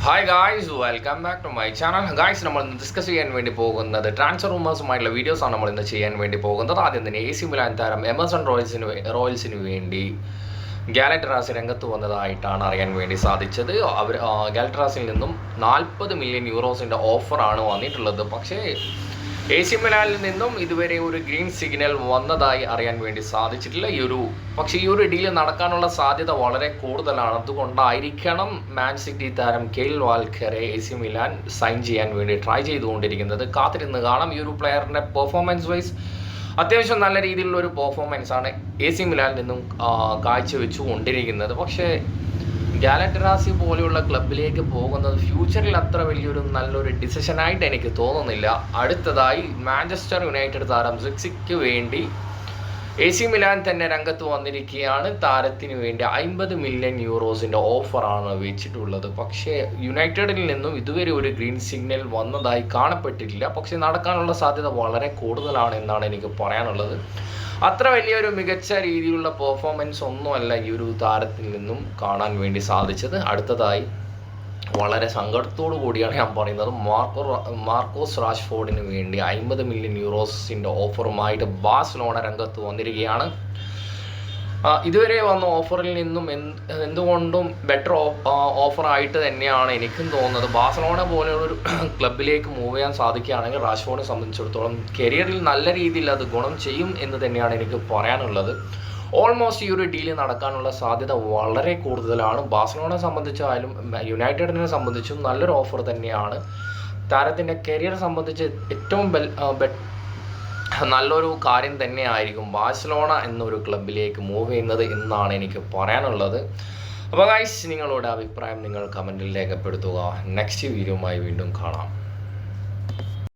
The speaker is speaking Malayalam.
Hi guys, welcome back to my channel. Guys, നമ്മൾ ഇന്ന് ഡിസ്കസ് ചെയ്യാൻ വേണ്ടി പോകുന്നത് ട്രാൻസ്ഫർ റൂമേഴ്സുമായിട്ടുള്ള വീഡിയോസാണ് നമ്മൾ ഇന്ന് ചെയ്യാൻ വേണ്ടി പോകുന്നത്. ആദ്യം തന്നെ AC മിലാൻ താരം എമർസൺ റോയൽസിന് വേണ്ടി ഗാലറ്ററാസ് രംഗത്ത് വന്നതായിട്ടാണ് അറിയാൻ വേണ്ടി സാധിച്ചത്. ഗാലറ്ററാസിൽ നിന്നും 40 മില്യൺ യൂറോസിൻ്റെ ഓഫറാണ് വന്നിട്ടുള്ളത്. പക്ഷേ AC മിലാനിൽ നിന്നും ഇതുവരെ ഒരു ഗ്രീൻ സിഗ്നൽ വന്നതായി അറിയാൻ വേണ്ടി സാധിച്ചിട്ടില്ല. പക്ഷേ ഈ ഒരു ഡീൽ നടക്കാനുള്ള സാധ്യത വളരെ കൂടുതലാണ്. അതുകൊണ്ടായിരിക്കണം മാൻ സിറ്റി താരം കെയ്ൽ വാൽക്കറെ AC മിലാൻ സൈൻ ചെയ്യാൻ വേണ്ടി ട്രൈ ചെയ്തുകൊണ്ടിരിക്കുന്നത്. കാത്തിരുന്ന് കാണാം. ഈ ഒരു പ്ലെയറിൻ്റെ പെർഫോമൻസ് വൈസ് അത്യാവശ്യം നല്ല രീതിയിലുള്ള ഒരു പെർഫോമൻസ് ആണ് AC മിലാനിൽ നിന്നും കാഴ്ചവെച്ചു കൊണ്ടിരിക്കുന്നത്. പക്ഷേ ഗാലറ്ററാസി പോലെയുള്ള ക്ലബിലേക്ക് പോകുന്നത് ഫ്യൂച്ചറിൽ അത്ര വലിയൊരു നല്ലൊരു ഡിസിഷനായിട്ട് എനിക്ക് തോന്നുന്നില്ല. അടുത്തതായി മാഞ്ചസ്റ്റർ യുണൈറ്റഡ് താരം സിക്സിക്ക് വേണ്ടി AC മിലാൻ തന്നെ രംഗത്ത് വന്നിരിക്കുകയാണ്. താരത്തിന് വേണ്ടി 50 മില്യൺ യൂറോസിൻ്റെ ഓഫറാണ് വെച്ചിട്ടുള്ളത്. പക്ഷേ യുണൈറ്റഡിൽ നിന്നും ഇതുവരെ ഒരു ഗ്രീൻ സിഗ്നൽ വന്നതായി കാണപ്പെട്ടിട്ടില്ല. പക്ഷേ നടക്കാനുള്ള സാധ്യത വളരെ കൂടുതലാണ് എന്നാണ് എനിക്ക് പറയാനുള്ളത്. അത്ര വലിയൊരു മികച്ച രീതിയിലുള്ള പെർഫോമൻസ് ഒന്നുമല്ല ഈ ഒരു താരത്തിൽ നിന്നും കാണാൻ വേണ്ടി സാധിച്ചത്. അടുത്തതായി വളരെ സങ്കടത്തോടു കൂടിയാണ് ഞാൻ പറയുന്നത്, മാർക്കോസ് റാഷ്ഫോർഡിന് വേണ്ടി 50 മില്യൺ യൂറോസിൻ്റെ ഓഫറുമായിട്ട് ബാഴ്സലോണ രംഗത്ത് വന്നിരിക്കുകയാണ്. ഇതുവരെ വന്ന ഓഫറിൽ നിന്നും എന്തുകൊണ്ടും ബെറ്റർ ഓഫറായിട്ട് തന്നെയാണ് എനിക്കും തോന്നുന്നത്. ബാഴ്സലോണ പോലെയുള്ളൊരു ക്ലബിലേക്ക് മൂവ് ചെയ്യാൻ സാധിക്കുകയാണെങ്കിൽ റാഷ്ഫോർഡിനെ സംബന്ധിച്ചിടത്തോളം കരിയറിൽ നല്ല രീതിയിൽ അത് ഗുണം ചെയ്യും എന്ന് തന്നെയാണ് എനിക്ക് പറയാനുള്ളത്. ഓൾമോസ്റ്റ് ഈ ഒരു ഡീൽ നടക്കാനുള്ള സാധ്യത വളരെ കൂടുതലാണ്. ബാഴ്സലോണയെ സംബന്ധിച്ചായാലും യുണൈറ്റഡിനെ സംബന്ധിച്ചും നല്ലൊരു ഓഫർ തന്നെയാണ്. താരത്തിൻ്റെ കരിയർ സംബന്ധിച്ച് ഏറ്റവും നല്ലൊരു കാര്യം തന്നെയായിരിക്കും ബാഴ്സലോണ എന്നൊരു ക്ലബിലേക്ക് മൂവ് ചെയ്യുന്നത് എന്നാണ് എനിക്ക് പറയാനുള്ളത്. അപ്പോൾ ഗൈസ്, നിങ്ങളുടെ അഭിപ്രായം നിങ്ങൾ കമൻറ്റിൽ രേഖപ്പെടുത്തുക. നെക്സ്റ്റ് വീഡിയോയുമായി വീണ്ടും കാണാം.